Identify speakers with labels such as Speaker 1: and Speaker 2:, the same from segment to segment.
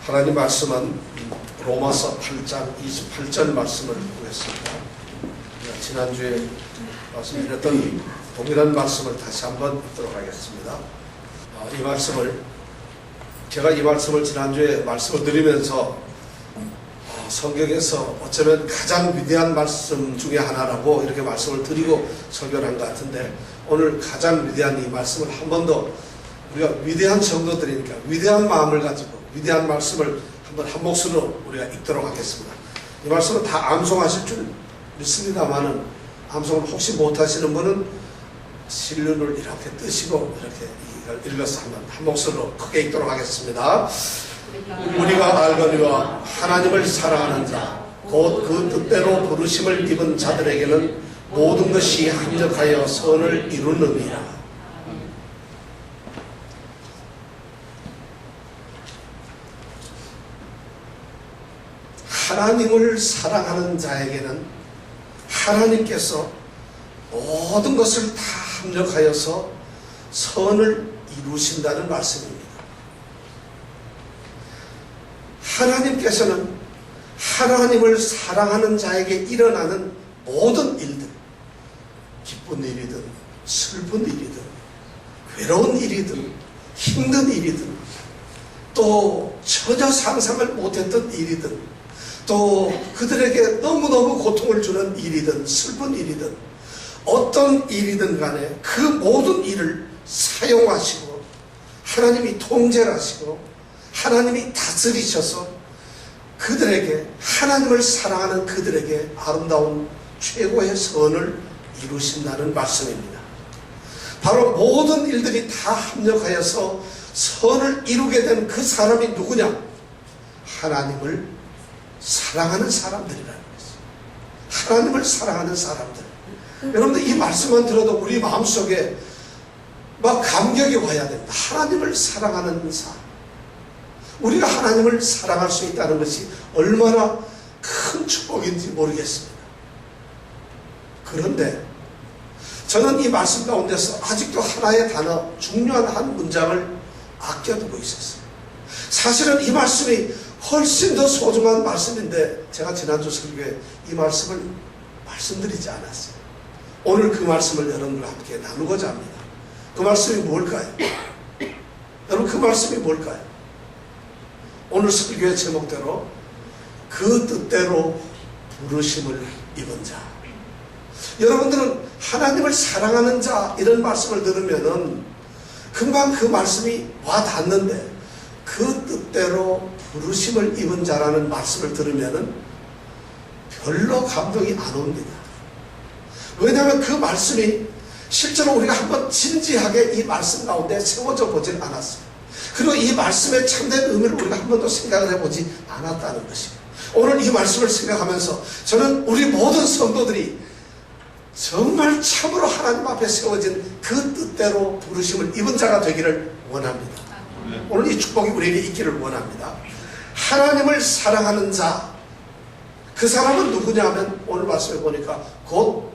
Speaker 1: 하나님 말씀은 로마서 8장 28절 말씀을 보겠습니다. 지난주에 말씀드렸던 동일한 말씀을 다시 한번 읽도록 하겠습니다. 제가 이 말씀을 지난주에 말씀을 드리면서 성경에서 어쩌면 가장 위대한 말씀 중에 하나라고 이렇게 말씀을 드리고 설교한 것 같은데, 오늘 가장 위대한 이 말씀을 한 번 더 우리가 위대한 성도들이니까 위대한 마음을 가지고 위대한 말씀을 한번 한 몫으로 우리가 읽도록 하겠습니다. 이 말씀은 다 암송하실 줄 믿습니다만은, 암송을 혹시 못하시는 분은 실눈을 이렇게 뜨시고 이렇게 읽어서 한번 한 몫으로 크게 읽도록 하겠습니다. 우리가 알거니와 하나님을 사랑하는 자, 곧 그 뜻대로 부르심을 입은 자들에게는 모든 것이 합력하여 선을 이루느니라. 하나님을 사랑하는 자에게는 하나님께서 모든 것을 다 합력하여서 선을 이루신다는 말씀입니다. 하나님께서는 하나님을 사랑하는 자에게 일어나는 모든 일들, 기쁜 일이든 슬픈 일이든 괴로운 일이든 힘든 일이든 또 전혀 상상을 못했던 일이든 또 그들에게 너무너무 고통을 주는 일이든 슬픈 일이든 어떤 일이든 간에 그 모든 일을 사용하시고 하나님이 통제를 하시고 하나님이 다스리셔서 그들에게, 하나님을 사랑하는 그들에게 아름다운 최고의 선을 이루신다는 말씀입니다. 바로 모든 일들이 다 합력하여서 선을 이루게 된 그 사람이 누구냐? 하나님을 사랑하는 사람들이라는 것이죠. 하나님을 사랑하는 사람들. 여러분들 이 말씀만 들어도 우리 마음속에 막 감격이 와야 됩니다. 하나님을 사랑하는 사람. 우리가 하나님을 사랑할 수 있다는 것이 얼마나 큰 축복인지 모르겠습니다. 그런데 저는 이 말씀 가운데서 아직도 하나의 단어, 중요한 한 문장을 아껴두고 있었어요. 사실은 이 말씀이 훨씬 더 소중한 말씀인데 제가 지난주 설교에 이 말씀을 말씀드리지 않았어요. 오늘 그 말씀을 여러분과 함께 나누고자 합니다. 그 말씀이 뭘까요? 여러분, 그 말씀이 뭘까요? 오늘 설교의 제목대로 그 뜻대로 부르심을 입은 자. 여러분들은 하나님을 사랑하는 자 이런 말씀을 들으면은 금방 그 말씀이 와 닿는데, 그 뜻대로 부르심을 입은 자라는 말씀을 들으면은 별로 감동이 안 옵니다. 왜냐하면 그 말씀이 실제로 우리가 한번 진지하게 이 말씀 가운데 세워져 보질 않았어요. 그리고 이 말씀의 참된 의미를 우리가 한 번도 생각을 해보지 않았다는 것입니다. 오늘 이 말씀을 생각하면서 저는 우리 모든 성도들이 정말 참으로 하나님 앞에 세워진 그 뜻대로 부르심을 입은 자가 되기를 원합니다. 오늘 이 축복이 우리에게 있기를 원합니다. 하나님을 사랑하는 자, 그 사람은 누구냐 하면 오늘 말씀에 보니까 곧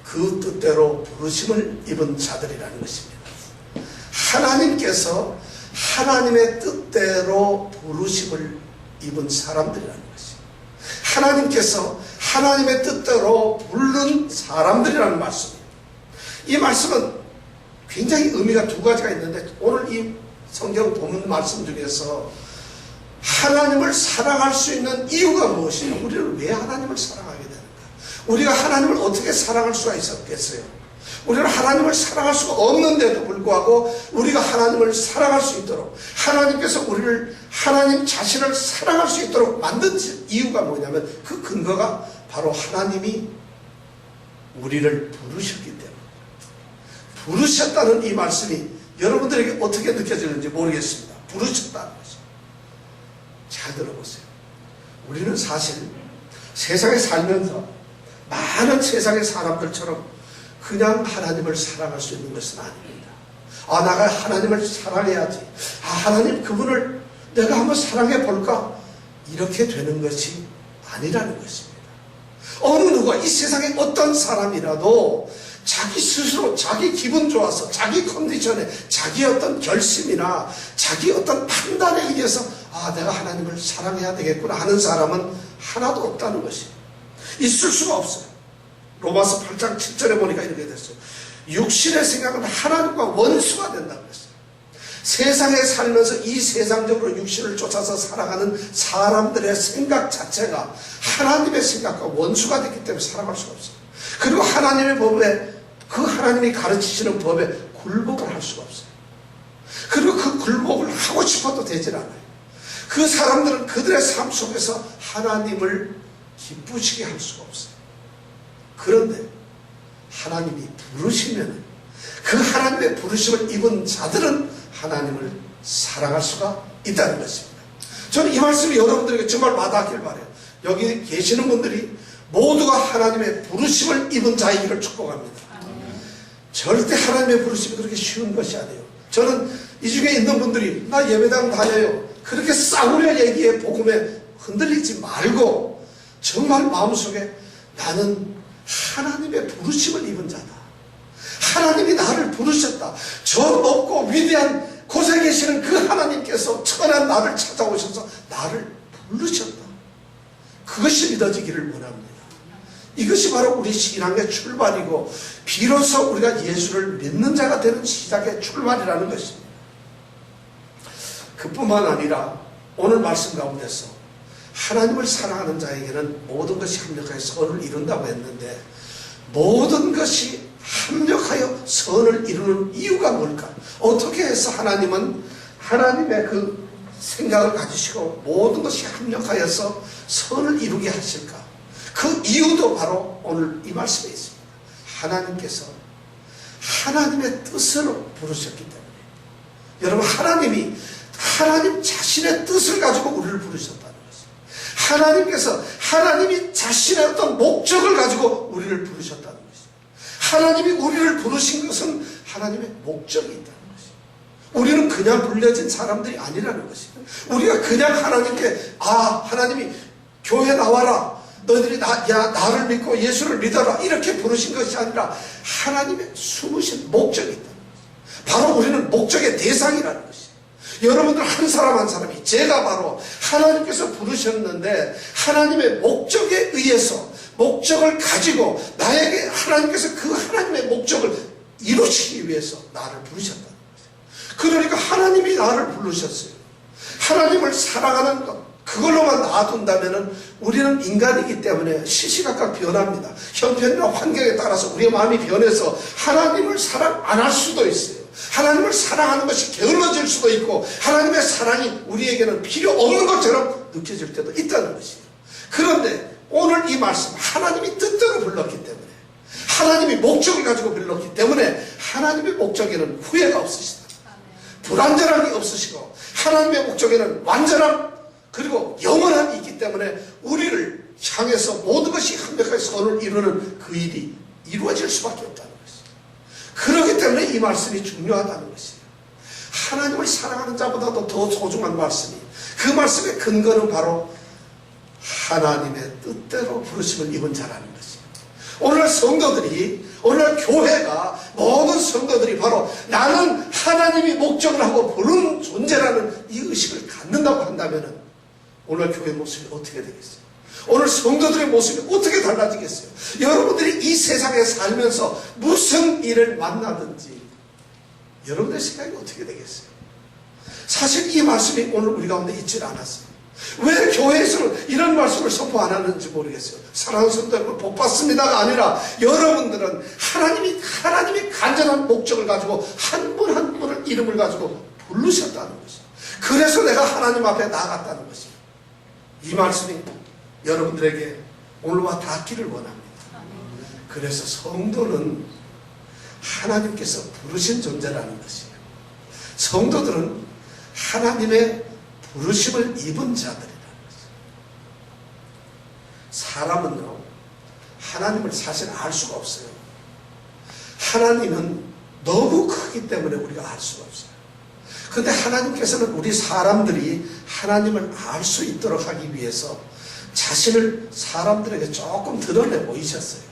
Speaker 1: 그 뜻대로 부르심을 입은 자들이라는 것입니다. 하나님께서 하나님의 뜻대로 부르심을 입은 사람들이라는 것입니다. 하나님께서 하나님의 뜻대로 부른 사람들이라는 말씀입니다. 이 말씀은 굉장히 의미가 두 가지가 있는데, 오늘 이 성경 본문 말씀 중에서 하나님을 사랑할 수 있는 이유가 무엇이냐? 우리는 왜 하나님을 사랑하게 되는가? 우리가 하나님을 어떻게 사랑할 수가 있었겠어요? 우리는 하나님을 사랑할 수가 없는데도 불구하고 우리가 하나님을 사랑할 수 있도록, 하나님께서 우리를, 하나님 자신을 사랑할 수 있도록 만든 이유가 뭐냐면, 그 근거가 바로 하나님이 우리를 부르셨기 때문에. 부르셨다는 이 말씀이 여러분들에게 어떻게 느껴지는지 모르겠습니다. 부르셨다는 것이. 잘 들어보세요. 우리는 사실 세상에 살면서 많은 세상의 사람들처럼 그냥 하나님을 사랑할 수 있는 것은 아닙니다. 내가 하나님을 사랑해야지. 하나님 그분을 내가 한번 사랑해 볼까? 이렇게 되는 것이 아니라는 것입니다. 어느 누가, 이 세상에 어떤 사람이라도 자기 스스로 자기 기분 좋아서 자기 컨디션에 자기 어떤 결심이나 자기 어떤 판단에 의해서 내가 하나님을 사랑해야 되겠구나 하는 사람은 하나도 없다는 것이 있을 수가 없어요. 로마서 8장 7절에 보니까 이렇게 됐어요. 육신의 생각은 하나님과 원수가 된다고 했어요. 세상에 살면서 이 세상적으로 육신을 쫓아서 살아가는 사람들의 생각 자체가 하나님의 생각과 원수가 됐기 때문에 살아갈 수가 없어요. 그리고 하나님의 법에, 그 하나님이 가르치시는 법에 굴복을 할 수가 없어요. 그리고 그 굴복을 하고 싶어도 되질 않아요. 그 사람들은 그들의 삶 속에서 하나님을 기쁘시게 할 수가 없어요. 그런데 하나님이 부르시면 그 하나님의 부르심을 입은 자들은 하나님을 사랑할 수가 있다는 것입니다. 저는 이 말씀이 여러분들에게 정말 와닿길 바라요. 여기 계시는 분들이 모두가 하나님의 부르심을 입은 자이기를 축복합니다. 절대 하나님의 부르심이 그렇게 쉬운 것이 아니에요. 저는 이 중에 있는 분들이 나 예배당 다녀요, 그렇게 싸구려 얘기에 복음에 흔들리지 말고 정말 마음속에 나는 하나님의 부르심을 입은 자다. 하나님이 나를 부르셨다. 저 높고 위대한 곳에 계시는 그 하나님께서 천한 나를 찾아오셔서 나를 부르셨다. 그것이 믿어지기를 원합니다. 이것이 바로 우리 신앙의 출발이고 비로소 우리가 예수를 믿는 자가 되는 시작의 출발이라는 것입니다. 그뿐만 아니라 오늘 말씀 가운데서 하나님을 사랑하는 자에게는 모든 것이 합력하여 선을 이룬다고 했는데, 모든 것이 합력하여 선을 이루는 이유가 뭘까? 어떻게 해서 하나님은 하나님의 그 생각을 가지시고 모든 것이 합력하여서 선을 이루게 하실까? 그 이유도 바로 오늘 이 말씀에 있습니다. 하나님께서 하나님의 뜻으로 부르셨기 때문에. 여러분, 하나님이 하나님 자신의 뜻을 가지고 우리를 부르셨다는 것입니다. 하나님께서 하나님이 자신의 어떤 목적을 가지고 우리를 부르셨다는 것입니다. 하나님이 우리를 부르신 것은 하나님의 목적이 있다는 것입니다. 우리는 그냥 불려진 사람들이 아니라는 것입니다. 우리가 그냥 하나님께 하나님이 교회 나와라, 너희들이 나를 믿고 예수를 믿어라 이렇게 부르신 것이 아니라 하나님의 숨으신 목적이 있다는 것입니다. 바로 우리는 목적의 대상이라는 것입니다. 여러분들 한 사람 한 사람이, 제가 바로 하나님께서 부르셨는데 하나님의 목적에 의해서 목적을 가지고 나에게 하나님께서 그 하나님의 목적을 이루시기 위해서 나를 부르셨다는 거죠. 그러니까 하나님이 나를 부르셨어요. 하나님을 사랑하는 것, 그걸로만 놔둔다면 우리는 인간이기 때문에 시시각각 변합니다. 형편이나 환경에 따라서 우리의 마음이 변해서 하나님을 사랑 안 할 수도 있어요. 하나님을 사랑하는 것이 게을러질 수도 있고 하나님의 사랑이 우리에게는 필요 없는 것처럼 느껴질 때도 있다는 것이에요. 그런데 오늘 이 말씀, 하나님이 뜻대로 불렀기 때문에, 하나님이 목적을 가지고 불렀기 때문에 하나님의 목적에는 후회가 없으시다. 불완전함이 없으시고 하나님의 목적에는 완전함 그리고 영원함이 있기 때문에 우리를 향해서 모든 것이 완벽하게 선을 이루는 그 일이 이루어질 수밖에 없다는 것이에요. 그렇기 때문에 이 말씀이 중요하다는 것이에요. 하나님을 사랑하는 자보다도 더 소중한 말씀이, 그 말씀의 근거는 바로 하나님의 뜻대로 부르심을 입은 자라는 것입니다. 오늘날 성도들이, 오늘날 교회가, 모든 성도들이 바로 나는 하나님이 목적을 하고 부른 존재라는 이 의식을 갖는다고 한다면 오늘 교회 모습이 어떻게 되겠어요? 오늘 성도들의 모습이 어떻게 달라지겠어요? 여러분들이 이 세상에 살면서 무슨 일을 만나든지 여러분들의 생각이 어떻게 되겠어요? 사실 이 말씀이 오늘 우리 가운데 있질 않았어요. 왜 교회에서는 이런 말씀을 선포 안 하는지 모르겠어요. 사랑하는 성도 여러분, 복 받습니다가 아니라 여러분들은 하나님이 간절한 목적을 가지고 한 분 한 분을 이름을 가지고 부르셨다는 것이에요. 그래서 내가 하나님 앞에 나아갔다는 것이에요. 이 말씀이 여러분들에게 오늘과 닿기를 원합니다. 그래서 성도는 하나님께서 부르신 존재라는 것이에요. 성도들은 하나님의 부르심을 입은 자들이라는 것이에요. 사람은요, 하나님을 사실 알 수가 없어요. 하나님은 너무 크기 때문에 우리가 알 수가 없어요. 그런데 하나님께서는 우리 사람들이 하나님을 알 수 있도록 하기 위해서 자신을 사람들에게 조금 드러내 보이셨어요.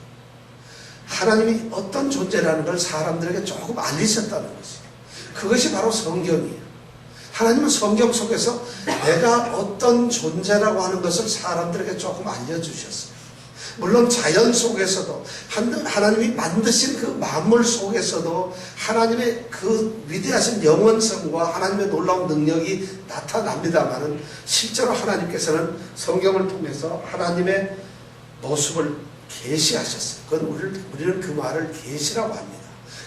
Speaker 1: 하나님이 어떤 존재라는 걸 사람들에게 조금 알리셨다는 것이, 그것이 바로 성경이에요. 하나님은 성경 속에서 내가 어떤 존재라고 하는 것을 사람들에게 조금 알려주셨어요. 물론 자연 속에서도 하나님이 만드신 그 만물 속에서도 하나님의 그 위대하신 영원성과 하나님의 놀라운 능력이 나타납니다만은, 실제로 하나님께서는 성경을 통해서 하나님의 모습을 계시하셨어요. 그건 우리는 그 말을 계시라고 합니다.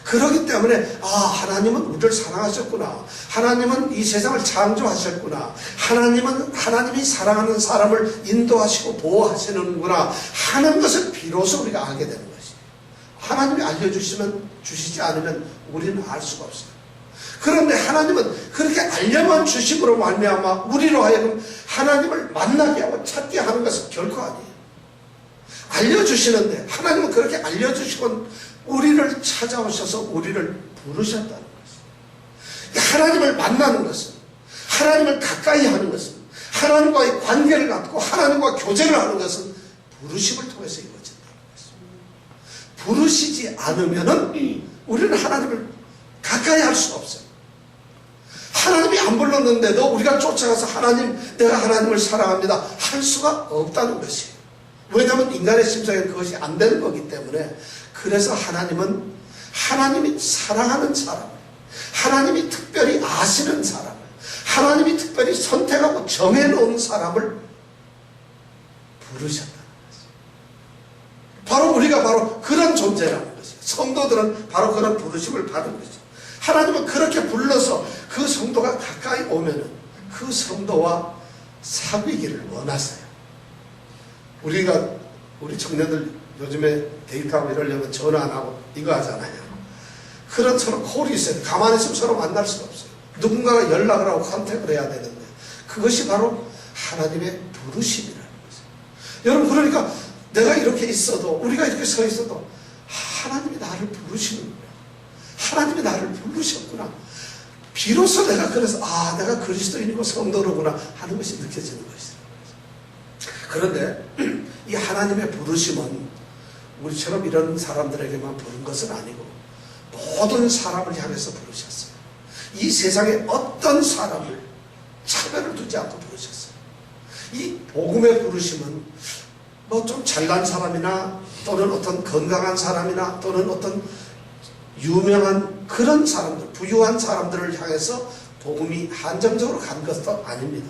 Speaker 1: 그렇기 때문에 하나님은 우리를 사랑하셨구나, 하나님은 이 세상을 창조하셨구나, 하나님이 사랑하는 사람을 인도하시고 보호하시는구나 하는 것을 비로소 우리가 알게 되는 것이에요. 하나님이 알려주시면, 주시지 않으면 우리는 알 수가 없어요. 그런데 하나님은 그렇게 알려만 주심으로 말미암아 우리로 하여금 하나님을 만나게 하고 찾게 하는 것은 결코 아니에요. 알려주시는데, 하나님은 그렇게 알려주시고 우리를 찾아오셔서 우리를 부르셨다는 것입니다. 하나님을 만나는 것은, 하나님을 가까이 하는 것은, 하나님과의 관계를 갖고 하나님과 교제를 하는 것은 부르심을 통해서 이루어진다는 것입니다. 부르시지 않으면은 우리는 하나님을 가까이 할 수가 없어요. 하나님이 안 불렀는데도 우리가 쫓아가서 하나님, 내가 하나님을 사랑합니다 할 수가 없다는 것이에요. 왜냐하면 인간의 심성에는 그것이 안 되는 거기 때문에. 그래서 하나님은 하나님이 사랑하는 사람, 하나님이 특별히 아시는 사람, 하나님이 특별히 선택하고 정해놓은 사람을 부르셨다는 것이에요. 바로 우리가 바로 그런 존재라는 것이에요. 성도들은 바로 그런 부르심을 받은 거죠. 하나님은 그렇게 불러서 그 성도가 가까이 오면은 그 성도와 사귀기를 원하세요. 우리 청년들 요즘에 데이트하고 이러려면 전화 안 하고 이거 하잖아요. 그런 서로 콜이 있어요. 가만히 있으면 서로 만날 수가 없어요. 누군가가 연락을 하고 컨택을 해야 되는데, 그것이 바로 하나님의 부르심이라는 거죠. 여러분, 그러니까 내가 이렇게 있어도, 우리가 이렇게 서 있어도 하나님이 나를 부르시는구나, 하나님이 나를 부르셨구나, 비로소 내가 그래서 내가 그리스도인이고 성도로구나 하는 것이 느껴지는 것이죠. 그런데 이 하나님의 부르심은 우리처럼 이런 사람들에게만 부른 것은 아니고 모든 사람을 향해서 부르셨어요. 이 세상에 어떤 사람을 차별을 두지 않고 부르셨어요. 이 복음의 부르심은 뭐 좀 잘난 사람이나 또는 어떤 건강한 사람이나 또는 어떤 유명한 그런 사람들, 부유한 사람들을 향해서 복음이 한정적으로 간 것도 아닙니다.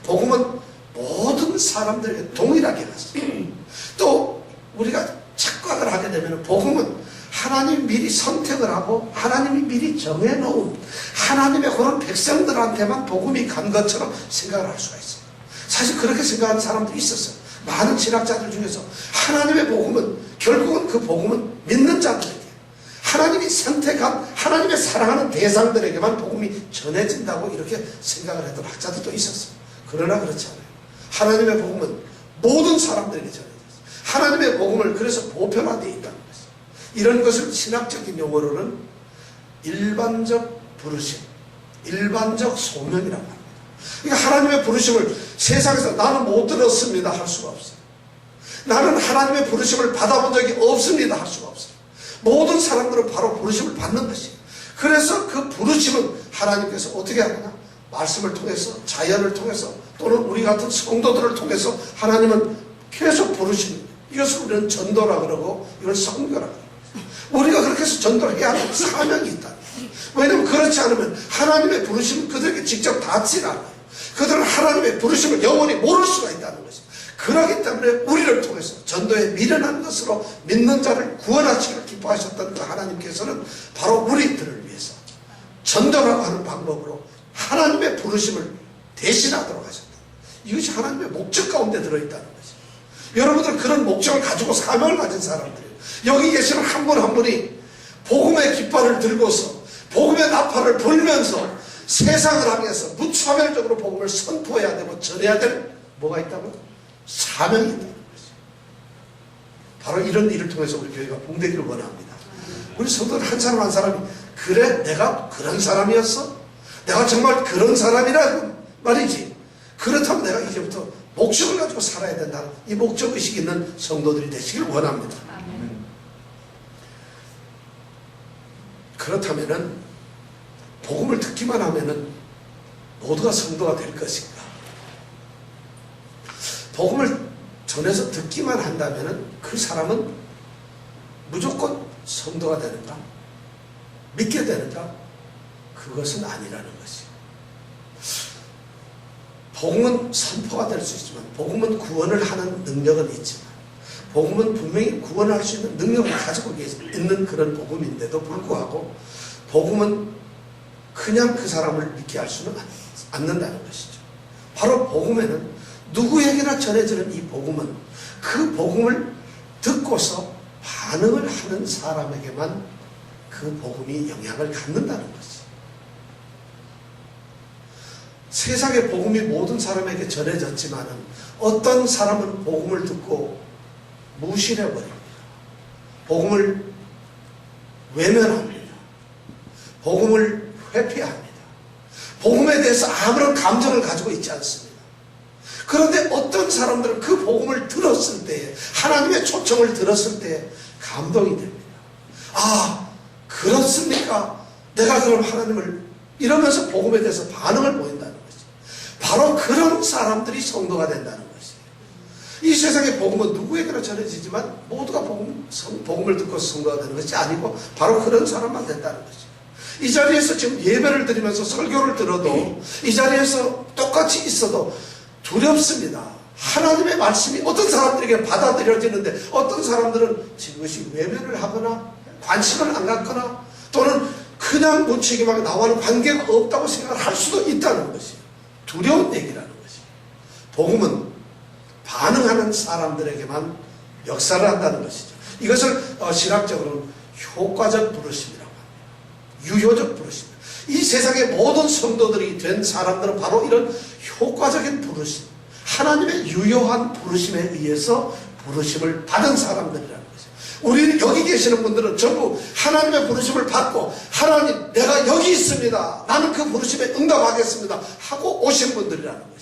Speaker 1: 복음은 모든 사람들에게 동일하게 갔어요. 또 우리가 착각을 하게 되면 복음은 하나님이 미리 선택을 하고 하나님이 미리 정해놓은 하나님의 그런 백성들한테만 복음이 간 것처럼 생각을 할 수가 있어요. 사실 그렇게 생각하는 사람들이 있었어요. 많은 신학자들 중에서 하나님의 복음은, 결국은 그 복음은 믿는 자들에게, 하나님이 선택한 하나님의 사랑하는 대상들에게만 복음이 전해진다고 이렇게 생각을 했던 학자들도 있었어요. 그러나 그렇지 않아요. 하나님의 복음은 모든 사람들에게 전해졌어요. 하나님의 복음을 그래서 보편화되어 있다는 것이죠. 이런 것을 신학적인 용어로는 일반적 부르심, 일반적 소명이라고 합니다. 그러니까 하나님의 부르심을 세상에서 나는 못 들었습니다 할 수가 없어요. 나는 하나님의 부르심을 받아본 적이 없습니다 할 수가 없어요. 모든 사람들은 바로 부르심을 받는 것이에요. 그래서 그 부르심은 하나님께서 어떻게 하느냐? 말씀을 통해서, 자연을 통해서, 또는 우리 같은 성도들을 통해서 하나님은 계속 부르시는 거예요. 이것을 우리는 전도라 그러고 이걸 선교라 그러고, 우리가 그렇게 해서 전도를 해야 하는 사명이 있다. 왜냐하면 그렇지 않으면 하나님의 부르심은 그들에게 직접 닿지 않아요. 그들은 하나님의 부르심을 영원히 모를 수가 있다는 것이죠. 그렇기 때문에 우리를 통해서 전도에 미련한 것으로 믿는 자를 구원하시기를 기뻐하셨던 그 하나님께서는 바로 우리들을 위해서 전도라고 하는 방법으로 하나님의 부르심을 대신하도록 하셨다. 이것이 하나님의 목적 가운데 들어있다는 것이죠. 여러분들 그런 목적을 가지고 사명을 가진 사람들이에요. 여기 계시는 한 분 한 분이 복음의 깃발을 들고서 복음의 나팔을 불면서 세상을 향해서 무차별적으로 복음을 선포해야 되고 전해야 될 뭐가 있다고? 사명이 있다는 것이죠. 바로 이런 일을 통해서 우리 교회가 봉되기를 원합니다. 우리 성도들 한 사람 한 사람이, 그래 내가 그런 사람이었어? 내가 정말 그런 사람이라 말이지. 그렇다면 내가 이제부터 목적을 가지고 살아야 된다는 이 목적의식이 있는 성도들이 되시길 원합니다. 그렇다면은 복음을 듣기만 하면은 모두가 성도가 될 것인가? 복음을 전해서 듣기만 한다면은 그 사람은 무조건 성도가 되는가? 믿게 되는가? 그것은 아니라는 것이. 복음은 선포가 될 수 있지만, 복음은 구원을 하는 능력은 있지만, 복음은 분명히 구원할 수 있는 능력을 가지고 있는 그런 복음인데도 불구하고 복음은 그냥 그 사람을 믿게 할 수는 않는다는 것이죠. 바로 복음에는 누구에게나 전해지는 이 복음은 그 복음을 듣고서 반응을 하는 사람에게만 그 복음이 영향을 갖는다는 것이. 세상의 복음이 모든 사람에게 전해졌지만은 어떤 사람은 복음을 듣고 무시를 해버립니다. 복음을 외면합니다. 복음을 회피합니다. 복음에 대해서 아무런 감정을 가지고 있지 않습니다. 그런데 어떤 사람들은 그 복음을 들었을 때에, 하나님의 초청을 들었을 때에 감동이 됩니다. 아, 그렇습니까? 내가 그럼 하나님을, 이러면서 복음에 대해서 반응을 보인다는 것이. 바로 그런 사람들이 성도가 된다는 것이. 이 세상의 복음은 누구에게나 전해지지만 모두가 복음을 듣고 성도가 되는 것이 아니고 바로 그런 사람만 된다는 것이. 이 자리에서 지금 예배를 드리면서 설교를 들어도, 이 자리에서 똑같이 있어도 두렵습니다. 하나님의 말씀이 어떤 사람들에게 받아들여지는데 어떤 사람들은 이것이 외면을 하거나 관심을 안 갖거나 또는 그냥 무책임하게 나와는 관계가 없다고 생각을 할 수도 있다는 것이 두려운 얘기라는 것이. 복음은 반응하는 사람들에게만 역사를 한다는 것이죠. 이것을 신학적으로는 효과적 부르심이라고 합니다. 유효적 부르심. 이 세상의 모든 성도들이 된 사람들은 바로 이런 효과적인 부르심, 하나님의 유효한 부르심에 의해서 부르심을 받은 사람들이라는 것이죠. 우리는 여기 계시는 분들은 전부 하나님의 부르심을 받고, 하나님 내가 여기 있습니다, 나는 그 부르심에 응답하겠습니다 하고 오신 분들이라는 것이죠.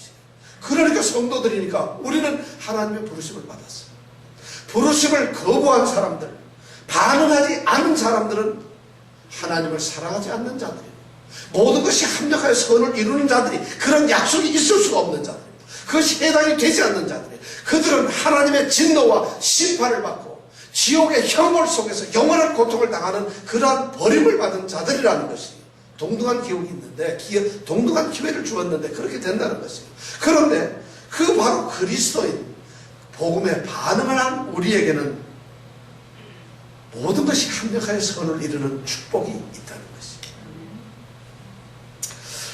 Speaker 1: 그러니까 성도들이니까 우리는 하나님의 부르심을 받았어요. 부르심을 거부한 사람들, 반응하지 않은 사람들은 하나님을 사랑하지 않는 자들이에요. 모든 것이 합력하여 선을 이루는 자들이, 그런 약속이 있을 수가 없는 자들입니다. 그것이 해당이 되지 않는 자들이에요. 그들은 하나님의 진노와 심판을 받고 지옥의 형벌 속에서 영원한 고통을 당하는 그러한 버림을 받은 자들이라는 것이. 동등한 기억이 있는데, 동등한 기회를 주었는데 그렇게 된다는 것이에요. 그런데 그 바로 그리스도인 복음에 반응을 한 우리에게는 모든 것이 합력하여 선을 이루는 축복이 있다는 것이에요.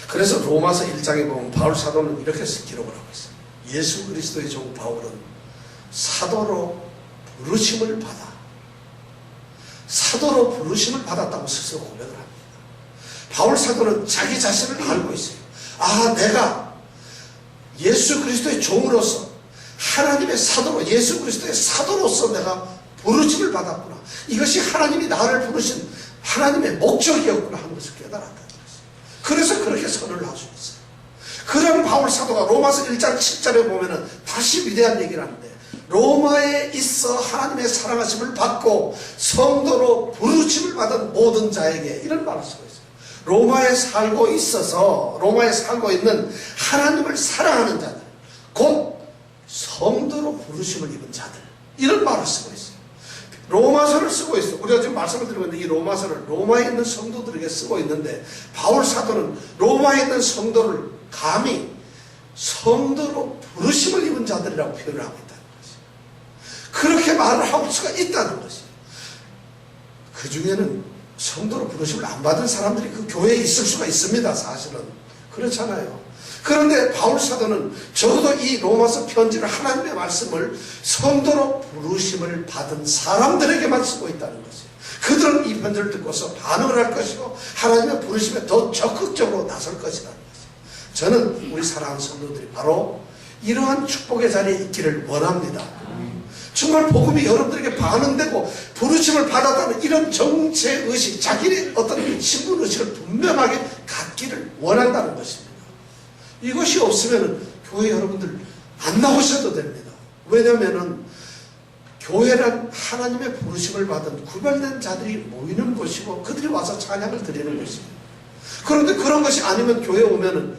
Speaker 1: 그래서 로마서 1장에 보면 바울 사도는 이렇게 기록을 하고 있어요. 예수 그리스도의 종 바울은 사도로 부르심을 받았다고 스스로 고백을 합니다. 바울 사도는 자기 자신을 알고 있어요. 아, 내가 예수 그리스도의 종으로서, 하나님의 사도로, 예수 그리스도의 사도로서 내가 부르심을 받았구나. 이것이 하나님이 나를 부르신 하나님의 목적이었구나 하는 것을 깨달았다는 것이에요. 그래서 그렇게 선을 할 수 있어요. 그런 바울 사도가 로마서 1장 7절에 보면은 다시 위대한 얘기를 하는데, 로마에 있어 하나님의 사랑하심을 받고 성도로 부르심을 받은 모든 자에게, 이런 말을 쓰고 있어요. 로마에 살고 있는 하나님을 사랑하는 자들, 곧 성도로 부르심을 입은 자들, 이런 말을 쓰고 있어요. 로마서를 쓰고 있어요. 우리가 지금 말씀을 드리고 있는데 이 로마서를 로마에 있는 성도들에게 쓰고 있는데, 바울 사도는 로마에 있는 성도를 감히 성도로 부르심을 입은 자들이라고 표현을 하고 있다는 것이에요. 그렇게 말을 할 수가 있다는 것이에요. 그 중에는 성도로 부르심을 안 받은 사람들이 그 교회에 있을 수가 있습니다. 사실은 그렇잖아요. 그런데 바울 사도는 적어도 이 로마서 편지를, 하나님의 말씀을 성도로 부르심을 받은 사람들에게만 쓰고 있다는 것이에요. 그들은 이 편지를 듣고서 반응을 할 것이고 하나님의 부르심에 더 적극적으로 나설 것이라는 것이에요. 저는 우리 사랑하는 성도들이 바로 이러한 축복의 자리에 있기를 원합니다. 정말 복음이 여러분들에게 반응되고 부르심을 받았다는 이런 정체의식, 자기의 어떤 신분의식을 분명하게 갖기를 원한다는 것입니다. 이것이 없으면 교회 여러분들 안 나오셔도 됩니다. 왜냐하면 교회란 하나님의 부르심을 받은 구별된 자들이 모이는 곳이고 그들이 와서 찬양을 드리는 곳입니다. 그런데 그런 것이 아니면 교회 오면은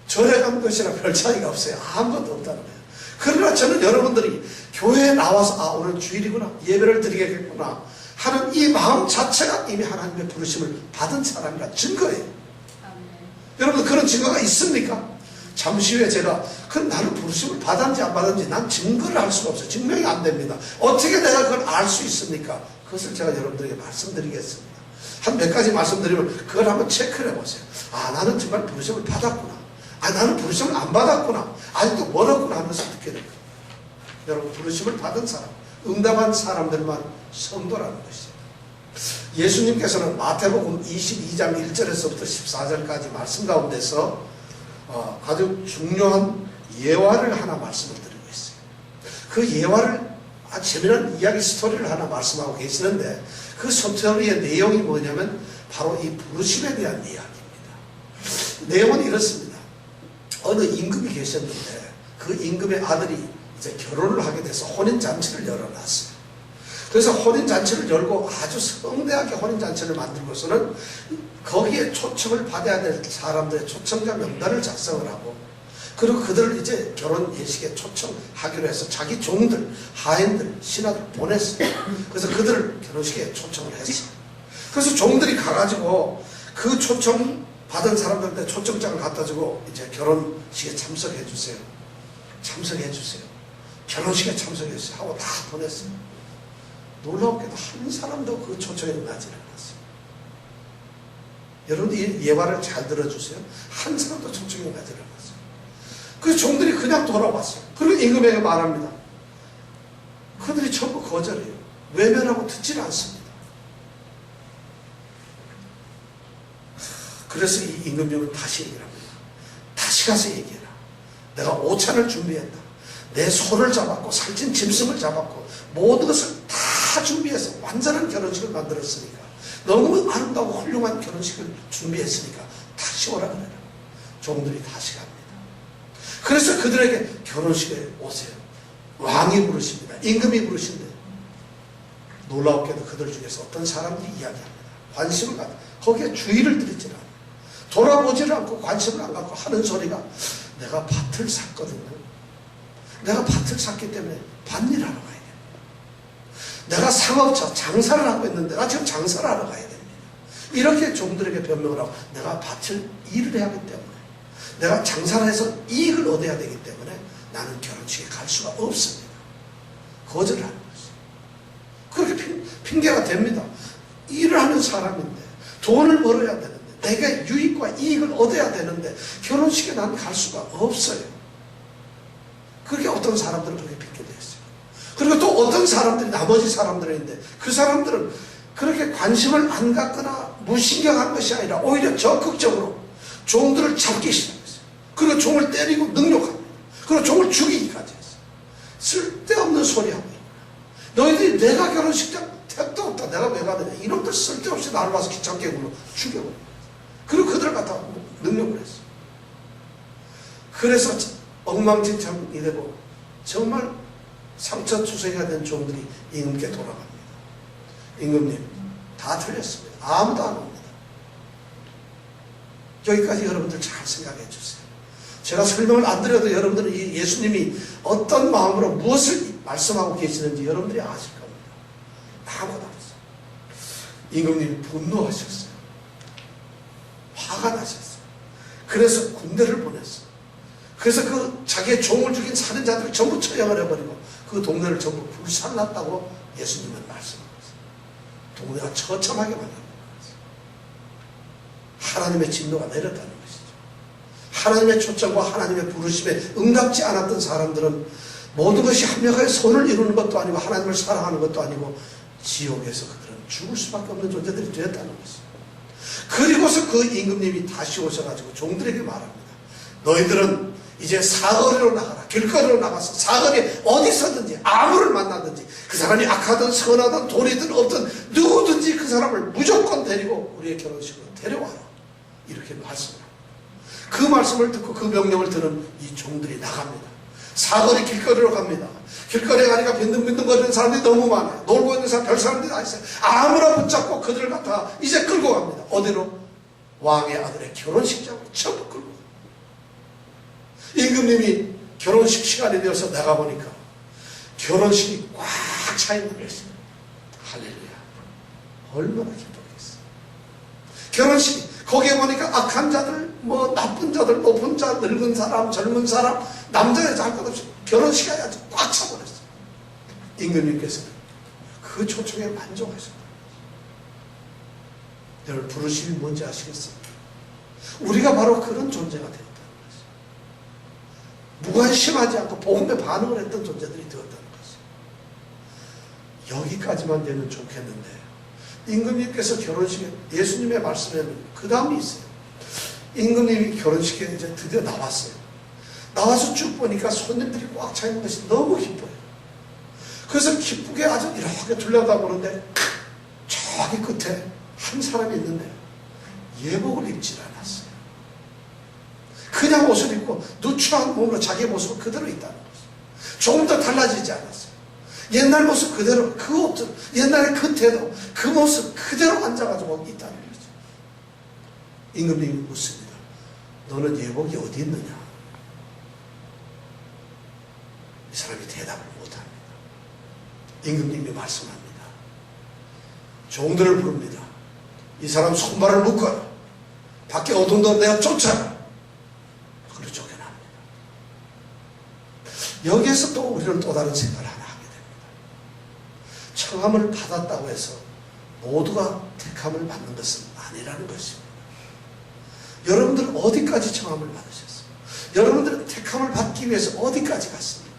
Speaker 1: 절에 간 것이랑 별 차이가 없어요. 아무것도 없다는 거예요. 그러나 저는 여러분들이 교회에 나와서 아 오늘 주일이구나 예배를 드리겠구나 하는 이 마음 자체가 이미 하나님의 부르심을 받은 사람이라 증거예요. 여러분 그런 증거가 있습니까? 잠시 후에 제가 나는 부르심을 받았는지 안 받았는지 난 증거를 할 수가 없어요. 증명이 안 됩니다. 어떻게 내가 그걸 알 수 있습니까? 그것을 제가 여러분들에게 말씀드리겠습니다. 한 몇 가지 말씀드리면 그걸 한번 체크를 해보세요. 아 나는 정말 부르심을 받았구나. 아 나는 부르심을 안 받았구나. 아직도 멀었구나 하면서 듣게 됩니다. 여러분 부르심을 받은 사람, 응답한 사람들만 성도라는 것이죠. 예수님께서는 마태복음 22장 1절에서부터 14절까지 말씀 가운데서 아주 중요한 예화를 하나 말씀을 드리고 있어요. 그 예화를 아주 재미난 이야기 스토리를 하나 말씀하고 계시는데 그 스토리의 내용이 뭐냐면 바로 이 부르심에 대한 이야기입니다. 내용은 이렇습니다. 어느 임금이 계셨는데 그 임금의 아들이 이제 결혼을 하게 돼서 혼인잔치를 열어놨어요. 그래서 혼인잔치를 열고 아주 성대하게 혼인잔치를 만들고서는 거기에 초청을 받아야 될 사람들의 초청자 명단을 작성을 하고 그리고 그들을 이제 결혼 예식에 초청하기로 해서 자기 종들, 하인들, 신하들 보냈어요. 그래서 그들을 결혼식에 초청을 했어요. 그래서 종들이 가가지고 그 초청 받은 사람들한테 초청장을 갖다 주고 이제 결혼식에 참석해 주세요. 참석해 주세요. 결혼식에 참석해 주세요. 하고 다 보냈어요. 놀랍게도 한 사람도 그 초청에 응하지 않았어요. 여러분들 이 예화를 잘 들어주세요. 한 사람도 초청에 응하지 않았어요. 그 종들이 그냥 돌아왔어요. 그리고 임금에게 말합니다. 그들이 전부 거절해요. 외면하고 듣지를 않습니다. 그래서 이 임금님은 다시 얘기를 합니다. 다시 가서 얘기해라. 내가 오찬을 준비했다. 내 소를 잡았고 살찐 짐승을 잡았고 모든 것을 다 준비해서 완전한 결혼식을 만들었으니까 너무 아름다고 훌륭한 결혼식을 준비했으니까 다시 오라 그래라. 종들이 다시 갑니다. 그래서 그들에게 결혼식에 오세요. 왕이 부르십니다. 임금이 부르신대. 놀라웠게도 그들 중에서 어떤 사람들이 이야기합니다. 관심을 갖고 거기에 주의를 들이지 않아요. 돌아보지를 않고 관심을 안 갖고 하는 소리가 내가 밭을 샀거든요. 내가 밭을 샀기 때문에 밭일 하러 가야 됩니다. 내가 상업차 장사를 하고 있는데 나 지금 장사를 하러 가야 됩니다. 이렇게 종들에게 변명을 하고 내가 밭을 일을 해야 하기 때문에 내가 장사를 해서 이익을 얻어야 되기 때문에 나는 결혼식에 갈 수가 없습니다. 거절을 하는 것이죠. 그렇게 핑계가 됩니다. 일을 하는 사람인데 돈을 벌어야 되는데 내가 유익과 이익을 얻어야 되는데 결혼식에 난 갈 수가 없어요. 그렇게 어떤 사람들은 그렇게 핑계대었어요. 그리고 또 어떤 사람들이 나머지 사람들인데 그 사람들은 그렇게 관심을 안 갖거나 무신경한 것이 아니라 오히려 적극적으로 종들을 잡기 시작했어요. 그리고 종을 때리고 능욕합니다. 그리고 종을 죽이기까지 했어요. 쓸데없는 소리하고 너희들이 내가 결혼식장 택도 없다. 내가 왜 가느냐. 이놈들 쓸데없이 나를 와서 귀찮게 굴러 죽여버려. 그리고 그들을 갖다가 능력을 했어요. 그래서 엉망진창이 되고 정말 상처투성이가 된 종들이 임금께 돌아갑니다. 임금님 다 틀렸습니다. 아무도 안 옵니다. 여기까지 여러분들 잘 생각해 주세요. 제가 설명을 안 드려도 여러분들은 이 예수님이 어떤 마음으로 무엇을 말씀하고 계시는지 여러분들이 아실 겁니다. 아무것도 없어요. 임금님이 분노하셨어요. 화가 나셨어요. 그래서 군대를 보냈어요. 그래서 그 자기의 종을 죽인 살인자들을 전부 처형을 해버리고 그 동네를 전부 불살랐다고 예수님은 말씀하셨어요. 동네가 처참하게 만들어버렸어요. 하나님의 진노가 내렸다는 것이죠. 하나님의 초청과 하나님의 부르심에 응답지 않았던 사람들은 모든 것이 합력하여 선을 이루는 것도 아니고 하나님을 사랑하는 것도 아니고 지옥에서 그들은 죽을 수밖에 없는 존재들이 되었다는 것이죠. 그리고서 그 임금님이 다시 오셔가지고 종들에게 말합니다. 너희들은 이제 사거리로 나가라. 길거리로 나가서 사거리에 어디서든지 아무를 만나든지 그 사람이 악하든 선하든 돈이든 없든 누구든지 그 사람을 무조건 데리고 우리의 결혼식으로 데려와라. 이렇게 말씀을 합니다. 그 말씀을 듣고 그 명령을 들은 이 종들이 나갑니다. 사거리 길거리로 갑니다. 길거리에 가니까 빈둥빈둥거리는 사람들이 너무 많아요. 놀고 있는 사람, 별 사람들이 다 있어요. 아무나 붙잡고 그들을 갖다가 이제 끌고 갑니다. 어디로? 왕의 아들의 결혼식장으로 전부 끌고 갑니다. 임금님이 결혼식 시간이 되어서 나가보니까 결혼식이 꽉 차 있는 것입니다. 할렐루야. 얼마나 기쁘겠어요. 결혼식, 거기에 보니까 악한 자들, 나쁜 자들, 높은 자, 늙은 사람, 젊은 사람, 남자, 여자 할 것 없이 결혼식이 아주 꽉 차버렸어요. 임금님께서는 그 초청에 만족하셨다. 여러분, 부르심이 뭔지 아시겠습니까? 우리가 바로 그런 존재가 되었다는 것이죠. 무관심하지 않고 복음에 반응을 했던 존재들이 되었다는 것이죠. 여기까지만 되면 좋겠는데, 임금님께서 결혼식에, 예수님의 말씀에는 그 다음이 있어요. 임금님이 결혼식에 이제 드디어 나왔어요. 나와서 쭉 보니까 손님들이 꽉 차 있는 것이 너무 기뻐요. 그래서 기쁘게 아주 이렇게 둘러다보는데 저기 끝에 한 사람이 있는데 예복을 입질 않았어요. 그냥 옷을 입고 누추한 몸으로 자기 모습을 그대로 있다는 거죠. 조금 더 달라지지 않았어요. 옛날 모습 그대로, 그 옷, 옛날에 그 태도, 그 모습 그대로 앉아가지고 있다는 거죠. 임금님이 묻습니다. 너는 예복이 어디 있느냐? 이 사람이 대답을 못합니다. 임금님이 말씀합니다. 종들을 부릅니다. 이 사람 손발을 묶어라. 밖에 어두운 데로 내가 쫓아라. 그리고 쫓겨납니다. 여기에서 또 우리는 또 다른 생각을 하나 하게 됩니다. 청함을 받았다고 해서 모두가 택함을 받는 것은 아니라는 것입니다. 여러분들은 어디까지 청함을 받으셨어요? 여러분들은 택함을 받기 위해서 어디까지 갔습니까?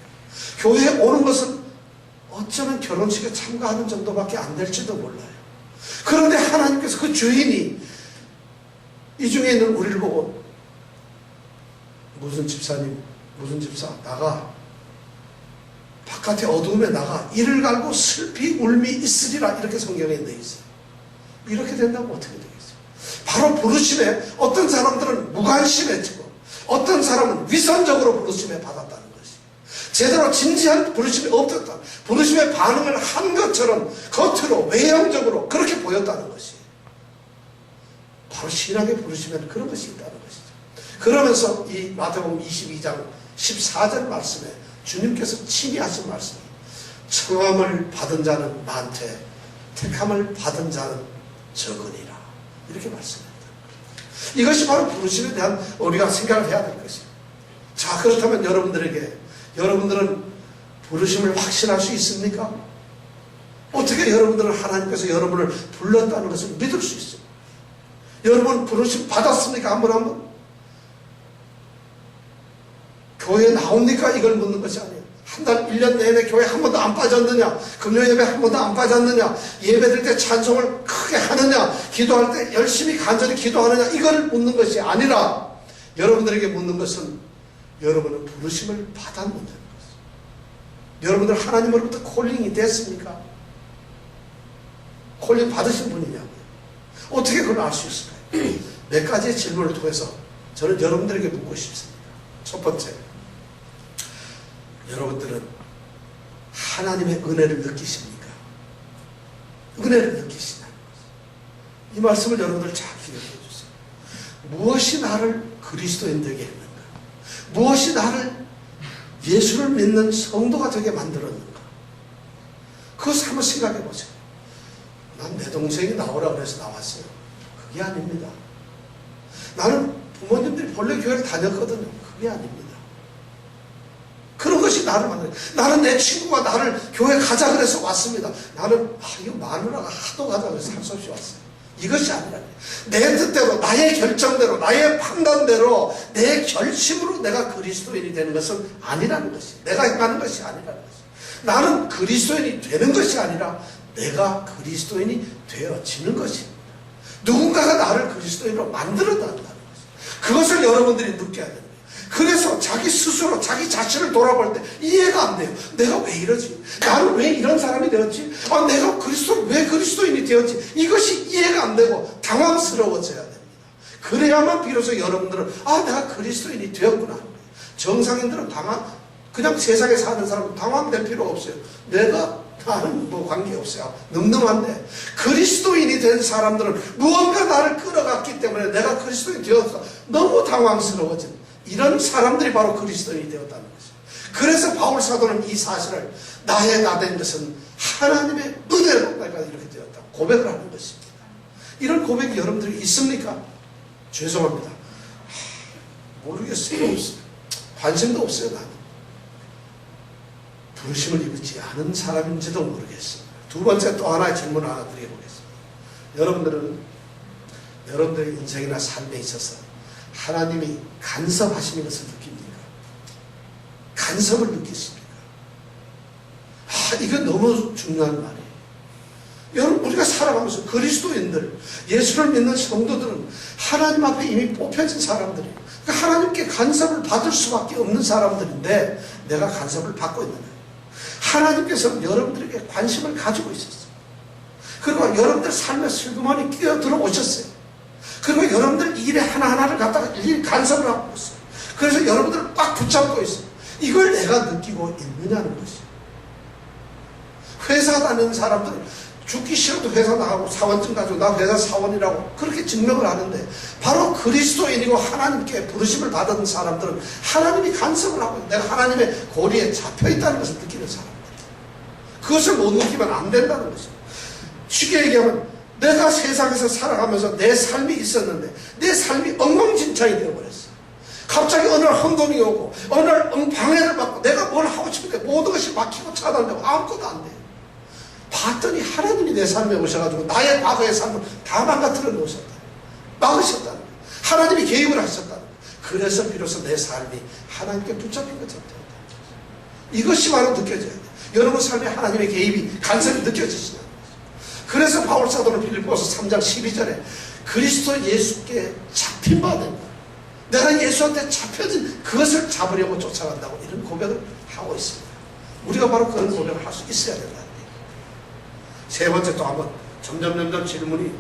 Speaker 1: 교회에 오는 것은 어쩌면 결혼식에 참가하는 정도밖에 안 될지도 몰라요. 그런데 하나님께서 그 주인이 이 중에 있는 우리를 보고 무슨 집사님, 무슨 집사 나가, 바깥에 어두움에 나가 이를 갈고 슬피 울미 있으리라, 이렇게 성경에 되어 있어요. 이렇게 된다면 어떻게 되겠어요? 바로 부르심에 어떤 사람들은 무관심해지고 어떤 사람은 위선적으로 부르심에 받았다는 것이, 제대로 진지한 부르심이 없었다, 부르심의 반응을 한 것처럼 겉으로 외형적으로 그렇게 보였다는 것이, 바로 신학의 부르심에는 그런 것이 있다는 것이죠. 그러면서 이 마태복음 22장 14절 말씀에 주님께서 친히 하신 말씀이, 청함을 받은 자는 많되 택함을 받은 자는 적으니라, 이렇게 말씀합니다. 이것이 바로 부르심에 대한 우리가 생각을 해야 될 것이에요. 자, 그렇다면 여러분들은 부르심을 확신할 수 있습니까? 어떻게 여러분들은 하나님께서 여러분을 불렀다는 것을 믿을 수 있어요? 여러분 부르심 받았습니까? 한번 교회에 나옵니까? 이걸 묻는 것이 아니에요. 한 달, 1년 내내 교회 한 번도 안 빠졌느냐? 금요 예배 한 번도 안 빠졌느냐? 예배 드릴 때 찬송을 크게 하느냐? 기도할 때 열심히 간절히 기도하느냐? 이걸 묻는 것이 아니라, 여러분들에게 묻는 것은 여러분은 부르심을 받았느냐는 것이에요. 여러분들 하나님으로부터 콜링이 됐습니까? 콜링 받으신 분이냐고요. 어떻게 그걸 알 수 있을까요? 몇 가지의 질문을 통해서 저는 여러분들에게 묻고 싶습니다. 첫 번째, 여러분들은 하나님의 은혜를 느끼십니까? 은혜를 느끼시나요? 이 말씀을 여러분들 잘 기억해 주세요. 무엇이 나를 그리스도인 되게 했는가? 무엇이 나를 예수를 믿는 성도가 되게 만들었는가? 그것을 한번 생각해 보세요. 난 내 동생이 나오라 그래서 나왔어요. 그게 아닙니다. 나는 부모님들이 본래 교회를 다녔거든요. 그게 아닙니다. 그런 것이 나를 만들어요. 나는 내 친구가 나를 교회 가자 그래서 왔습니다. 나는 이거 마누라가 하도 가자 그래서 할 수 없이 왔어요. 이것이 아니라 내 뜻대로, 나의 결정대로, 나의 판단대로, 내 결심으로 내가 그리스도인이 되는 것은 아니라는 것이, 내가 행하는 것이 아니라는 것이, 나는 그리스도인이 되는 것이 아니라 내가 그리스도인이 되어지는 것입니다. 누군가가 나를 그리스도인으로 만들어낸다는 것입니다. 그것을 여러분들이 느껴야 됩니다. 그래서 자기 스스로 자기 자신을 돌아볼 때 이해가 안 돼요. 내가 왜 이러지? 나는 왜 이런 사람이 되었지? 내가 왜 그리스도인이 되었지? 이것이 이해가 안 되고 당황스러워져야 됩니다. 그래야만 비로소 여러분들은 내가 그리스도인이 되었구나. 정상인들은 그냥 세상에 사는 사람은 당황될 필요 없어요. 나는 뭐 관계없어요. 늠름한데 그리스도인이 된 사람들은 무언가 나를 끌어갔기 때문에 내가 그리스도인이 되어서 너무 당황스러워진 이런 사람들이 바로 그리스도인이 되었다는 것이죠. 그래서 바울 사도는 이 사실을 나의 나 된 것은 하나님의 은혜로 내가 이렇게 되었다 고백을 하는 것입니다. 이런 고백이 여러분들이 있습니까? 죄송합니다. 모르겠어요. 관심도 없어요. 나는 부르심을 입지 않은 사람인지도 모르겠습니다. 두 번째 또 하나의 질문 하나 드려보겠습니다. 여러분들의 인생이나 삶에 있어서 하나님이 간섭하시는 것을 느낍니까? 간섭을 느끼십니까? 이건 너무 중요한 말이에요. 여러분, 우리가 살아가면서 그리스도인들, 예수를 믿는 성도들은 하나님 앞에 이미 뽑혀진 사람들이에요. 그러니까 하나님께 간섭을 받을 수밖에 없는 사람들인데 내가 간섭을 받고 있는 거예요. 하나님께서는 여러분들에게 관심을 가지고 있었어요. 그리고 여러분들 삶에 슬그머니 끼어들어 오셨어요. 그리고 여러분들 일에 하나하나를 갖다가 일일이 간섭을 하고 있어요. 그래서 여러분들을 꽉 붙잡고 있어요. 이걸 내가 느끼고 있느냐는 것이에요. 회사 다니는 사람들은 죽기 싫어도 회사 나가고 사원증 가지고 나 회사 사원이라고 그렇게 증명을 하는데 바로 그리스도인이고 하나님께 부르심을 받은 사람들은 하나님이 간섭을 하고 내가 하나님의 고리에 잡혀있다는 것을 느끼는 사람들. 그것을 못 느끼면 안 된다는 것입니다. 쉽게 얘기하면 내가 세상에서 살아가면서 내 삶이 있었는데 내 삶이 엉망진창이 되어버렸어. 갑자기 어느 날 혼돈이 오고 어느 날 방해를 받고 내가 뭘 하고 싶은데 모든 것이 막히고 차단되고 아무것도 안 돼요. 봤더니 하나님이 내 삶에 오셔가지고 나의 과거의 삶을 다 망가뜨려 놓으셨다. 막으셨다는 거예요. 하나님이 개입을 하셨다는 거예요. 그래서 비로소 내 삶이 하나님께 붙잡힌 것처럼 되었다. 이것이 바로 느껴져야 돼요. 여러분 삶에 하나님의 개입이 간섭이 느껴지시나요? 그래서 바울 사도는 빌립보서 3장 12절에 그리스도 예수께 잡힌 바 된다. 내가 예수한테 잡혀진 그것을 잡으려고 쫓아간다고 이런 고백을 하고 있습니다. 우리가 바로 그런 고백을 할 수 있어야 된다는 얘기예요. 세 번째 또 한번 점점 질문이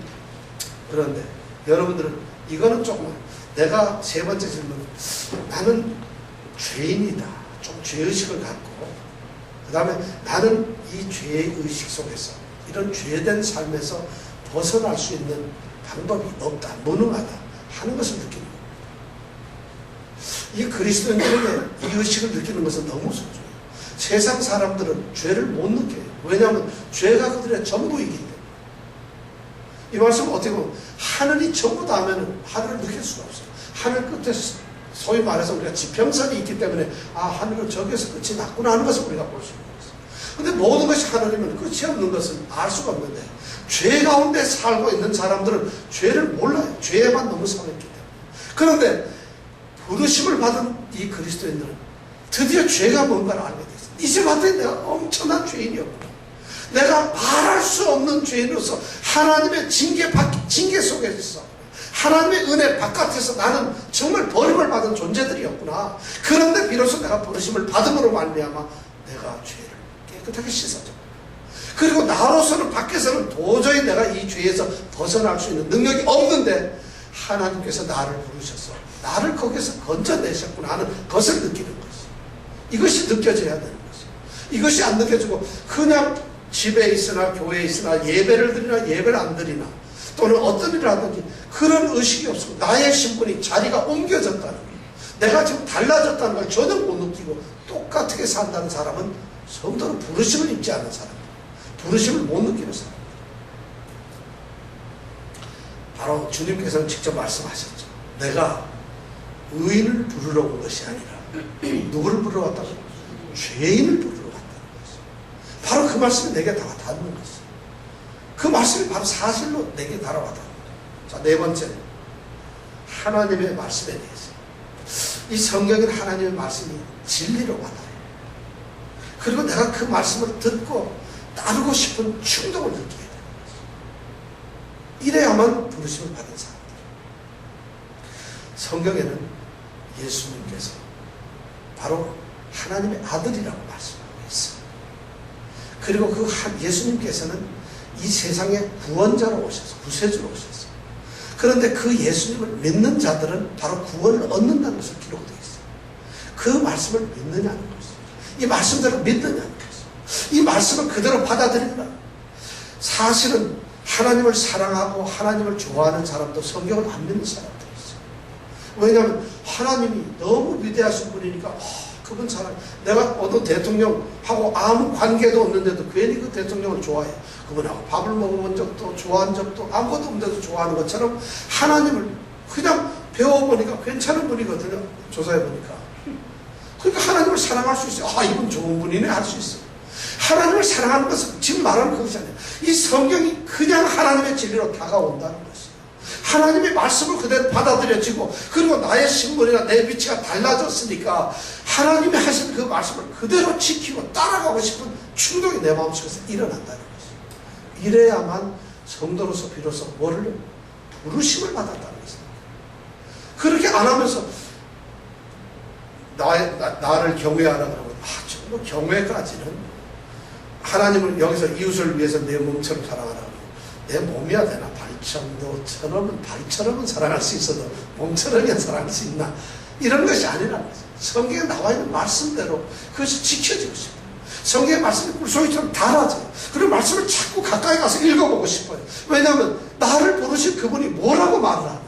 Speaker 1: 그런데 여러분들은 이거는 조금 내가 세 번째 질문은 나는 죄인이다. 좀 죄의식을 갖고 그 다음에 나는 이 죄의 의식 속에서 이런 죄된 삶에서 벗어날 수 있는 방법이 없다. 무능하다 하는 것을 느끼는 겁니다. 이 그리스도인들에게 이 의식을 느끼는 것은 너무 소중해요. 세상 사람들은 죄를 못 느껴요. 왜냐하면 죄가 그들의 전부이기 때문에. 이 말씀은 어떻게 보면 하늘이 전부다 하면 하늘을 느낄 수가 없어요. 하늘 끝에 소위 말해서 우리가 지평선이 있기 때문에 하늘은 저기에서 끝이 났구나 하는 것을 우리가 볼 수 있는 것이죠. 근데 모든 것이 하늘이면 끝이 없는 것은 알 수가 없는데 죄 가운데 살고 있는 사람들은 죄를 몰라요. 죄에만 너무 살았기 때문에. 그런데 부르심을 받은 이 그리스도인들은 드디어 죄가 뭔가를 알게 됐어요. 이제 봤더니 내가 엄청난 죄인이었구나. 내가 말할 수 없는 죄인으로서 하나님의 징계 속에서 하나님의 은혜 바깥에서 나는 정말 버림을 받은 존재들이었구나. 그런데 비로소 내가 부르심을 받음으로 말미암아 내가 죄를 깨끗하게 씻어줘. 그리고 나로서는 밖에서는 도저히 내가 이 죄에서 벗어날 수 있는 능력이 없는데 하나님께서 나를 부르셔서 나를 거기에서 건져내셨구나 하는 것을 느끼는 것이. 이것이 느껴져야 되는 것이. 이것이 안 느껴지고 그냥 집에 있으나 교회에 있으나 예배를 드리나 예배를 안 드리나 또는 어떤 일을 하든지 그런 의식이 없고 나의 신분이 자리가 옮겨졌다는 거예요. 내가 지금 달라졌다는 걸 전혀 못 느끼고 똑같게 산다는 사람은 성도는 부르심을 입지 않은 사람입니다. 부르심을 못 느끼는 사람. 바로 주님께서는 직접 말씀하셨죠. 내가 의인을 부르러 온 것이 아니라 누구를 부르러 왔다고? 죄인을 부르러 왔다는 것이죠. 바로 그 말씀이 내게 다 닿는 것이죠. 그 말씀이 바로 사실로 내게 달아왔다는 거예요. 자, 네 번째, 하나님의 말씀에 대해서. 이 성경은 하나님의 말씀이 진리로 와닿아요. 그리고 내가 그 말씀을 듣고 따르고 싶은 충동을 느끼게 되는 거죠. 이래야만 부르심을 받은 사람들. 성경에는 예수님께서 바로 하나님의 아들이라고 말씀하고 있어요. 그리고 그 예수님께서는 이 세상에 구원자로 오셔서 구세주로 오셨어요. 그런데 그 예수님을 믿는 자들은 바로 구원을 얻는다는 것을 기록되어 있어요. 그 말씀을 믿느냐는 것이죠. 이 말씀대로 믿느냐? 이 말씀을 그대로 받아들이느냐? 사실은 하나님을 사랑하고 하나님을 좋아하는 사람도 성경을 안 믿는 사람들이 있어요. 왜냐하면 하나님이 너무 위대하신 분이니까 그분 사랑. 내가 어느 대통령하고 아무 관계도 없는데도 괜히 그 대통령을 좋아해. 그분하고 밥을 먹어본 적도 좋아한 적도 아무것도 없는데도 좋아하는 것처럼 하나님을 그냥 배워보니까 괜찮은 분이거든요. 조사해보니까. 그러니까 하나님을 사랑할 수 있어요. 이분 좋은 분이네 할 수 있어요. 하나님을 사랑하는 것은 지금 말하는 그것이 아니에요. 이 성경이 그냥 하나님의 진리로 다가온다는 것이에요. 하나님의 말씀을 그대로 받아들여지고 그리고 나의 신분이나 내 위치가 달라졌으니까 하나님이 하신 그 말씀을 그대로 지키고 따라가고 싶은 충동이 내 마음속에서 일어난다는 것이에요. 이래야만 성도로서 비로소 뭐를 부르심을 받았다는 것입니다. 그렇게 안 하면서 나를 경외하라 그러면 정말 경외까지는 하나님을 여기서 이웃을 위해서 내 몸처럼 사랑하라 그러면 내 몸이야 되나 발정도 발처럼은 사랑할 수 있어도 몸처럼이야 사랑할 수 있나 이런 것이 아니라는 거죠. 성경에 나와 있는 말씀대로 그것이 지켜지고 싶어요. 성경의 말씀이 꿀송이처럼 달아져요. 그리고 말씀을 자꾸 가까이 가서 읽어보고 싶어요. 왜냐하면 나를 부르신 그분이 뭐라고 말을 하는지,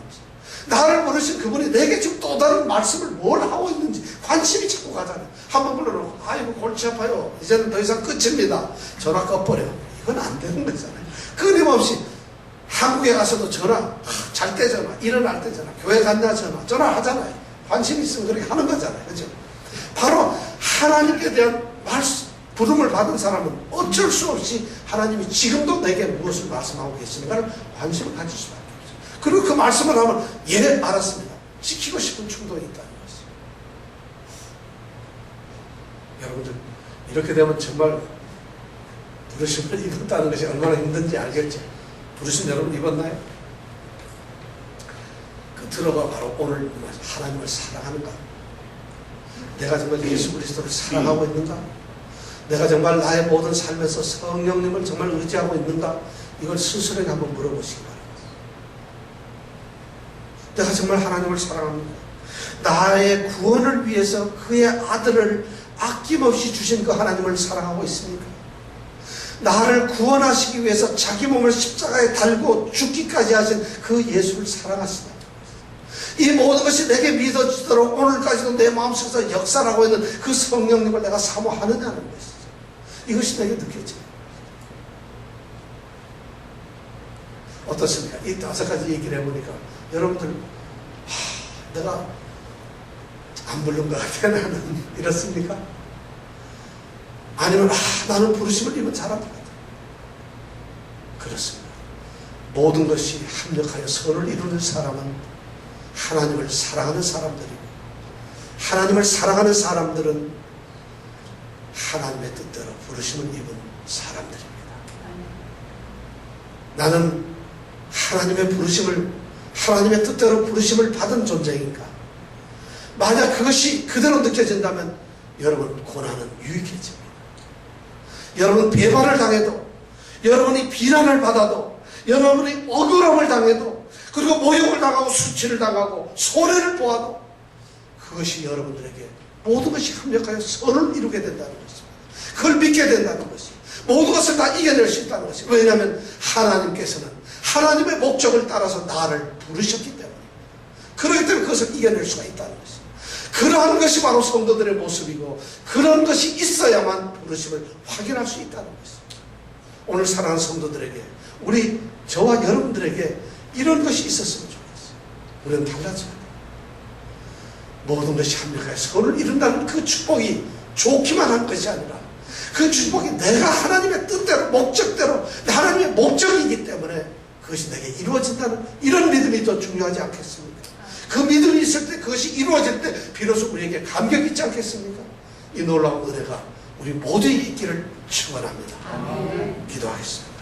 Speaker 1: 나를 부르신 그분이 내게 지금 또 다른 말씀을 뭘 하고 있는지 관심이 자꾸 가잖아요. 한번 불러놓고 아이고 골치 아파요. 이제는 더 이상 끝입니다. 전화 꺼버려. 이건 안 되는 거잖아요. 끊임없이 한국에 가서도 전화, 잘 때 전화, 일어날 때 전화, 교회 갔냐 전화하잖아요. 관심이 있으면 그렇게 하는 거잖아요. 그죠? 바로 하나님께 대한 부름을 받은 사람은 어쩔 수 없이 하나님이 지금도 내게 무엇을 말씀하고 계시는가를 관심을 가질 수밖에 없어요. 그리고 그 말씀을 하면 예 알았습니다. 지키고 싶은 충동이 있다는 것이죠. 여러분들 이렇게 되면 정말 부르심을 입었다는 것이 얼마나 힘든지 알겠죠? 부르심 여러분 입었나요? 그 들어가 바로 오늘 하나님을 사랑하는가? 내가 정말 예수 그리스도를 사랑하고 있는가? 내가 정말 나의 모든 삶에서 성령님을 정말 의지하고 있는가? 이걸 스스로에게 한번 물어보시기 바랍니다. 내가 정말 하나님을 사랑합니다. 나의 구원을 위해서 그의 아들을 아낌없이 주신 그 하나님을 사랑하고 있습니까? 나를 구원하시기 위해서 자기 몸을 십자가에 달고 죽기까지 하신 그 예수를 사랑하시다. 이 모든 것이 내게 믿어지도록 오늘까지도 내 마음속에서 역사하고 있는 그 성령님을 내가 사모하느냐는 것이죠. 이것이 내게 느껴져요. 어떻습니까? 이 5가지 얘기를 해보니까 여러분들 내가 안 부른 것 같아 나는 이렇습니까? 아니면 나는 부르심을 입은 사람 같아. 그렇습니다. 모든 것이 합력하여 선을 이루는 사람은 하나님을 사랑하는 사람들이고, 하나님을 사랑하는 사람들은 하나님의 뜻대로 부르심을 입은 사람들입니다. 나는 하나님의 부르심을, 하나님의 뜻대로 부르심을 받은 존재인가? 만약 그것이 그대로 느껴진다면 여러분 고난은 유익해집니다. 여러분 배반을 당해도, 여러분이 비난을 받아도, 여러분이 억울함을 당해도, 그리고 모욕을 당하고 수치를 당하고 손해를 보아도 그것이 여러분들에게 모든 것이 합력하여 선을 이루게 된다는 것입니다. 그걸 믿게 된다는 것이 모든 것을 다 이겨낼 수 있다는 것이. 왜냐하면 하나님께서는 하나님의 목적을 따라서 나를 부르셨기 때문에, 그렇기 때문에 그것을 이겨낼 수가 있다는 것이. 그러한 것이 바로 성도들의 모습이고, 그런 것이 있어야만 부르심을 확인할 수 있다는 것입니다. 오늘 사랑하는 성도들에게, 저와 여러분들에게 이런 것이 있었으면 좋겠어요. 우리는 달라져야 돼요. 모든 것이 합력하여 선을 이룬다는 그 축복이 좋기만 한 것이 아니라, 그 축복이 내가 하나님의 뜻대로, 목적대로, 하나님의 목적이기 때문에 그것이 내게 이루어진다는 이런 믿음이 더 중요하지 않겠습니까? 그 믿음이 있을 때, 그것이 이루어질 때 비로소 우리에게 감격이 있지 않겠습니까? 이 놀라운 은혜가 우리 모두에게 있기를 축원합니다. 기도하겠습니다.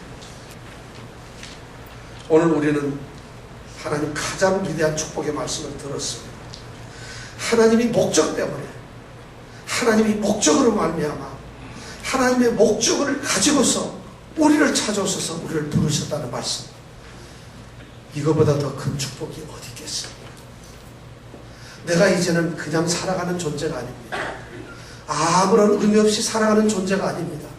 Speaker 1: 오늘 우리는 하나님 가장 위대한 축복의 말씀을 들었습니다. 하나님이 목적 때문에, 하나님이 목적으로 말미암아 하나님의 목적을 가지고서 우리를 찾아오셔서 우리를 부르셨다는 말씀, 이거보다 더 큰 축복이 어디 있겠습니까? 내가 이제는 그냥 살아가는 존재가 아닙니다. 아무런 의미 없이 살아가는 존재가 아닙니다.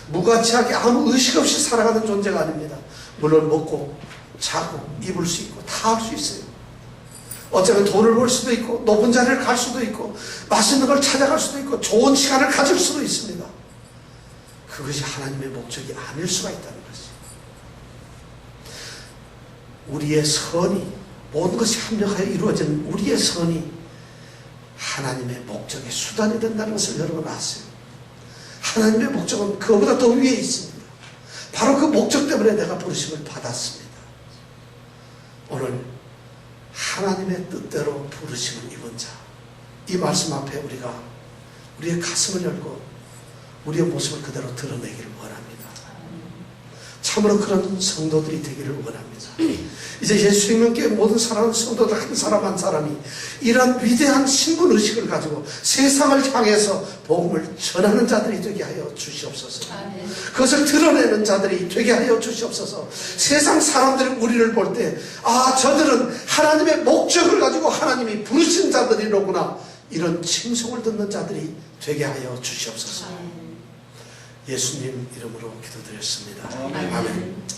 Speaker 1: 무가치하게 아무 의식 없이 살아가는 존재가 아닙니다. 물론 먹고 자고 입을 수 있고 다 할 수 있어요. 어쩌면 돈을 벌 수도 있고 높은 자리를 갈 수도 있고 맛있는 걸 찾아갈 수도 있고 좋은 시간을 가질 수도 있습니다. 그것이 하나님의 목적이 아닐 수가 있다는 것이죠. 우리의 선이, 모든 것이 합력하여 이루어진 우리의 선이 하나님의 목적의 수단이 된다는 것을 여러분 아세요? 하나님의 목적은 그보다 더 위에 있습니다. 바로 그 목적 때문에 내가 부르심을 받았습니다. 오늘 하나님의 뜻대로 부르심을 입은 자, 이 말씀 앞에 우리가 우리의 가슴을 열고 우리의 모습을 그대로 드러내기를 원합니다. 참으로 그런 성도들이 되기를 원합니다. 이제 예수님께 모든 사랑하는 성도들 한 사람 한 사람이 이런 위대한 신분의식을 가지고 세상을 향해서 복음을 전하는 자들이 되게 하여 주시옵소서. 그것을 드러내는 자들이 되게 하여 주시옵소서. 세상 사람들이 우리를 볼 때 저들은 하나님의 목적을 가지고 하나님이 부르신 자들이로구나, 이런 칭송을 듣는 자들이 되게 하여 주시옵소서. 예수님 이름으로 기도드렸습니다. 아멘.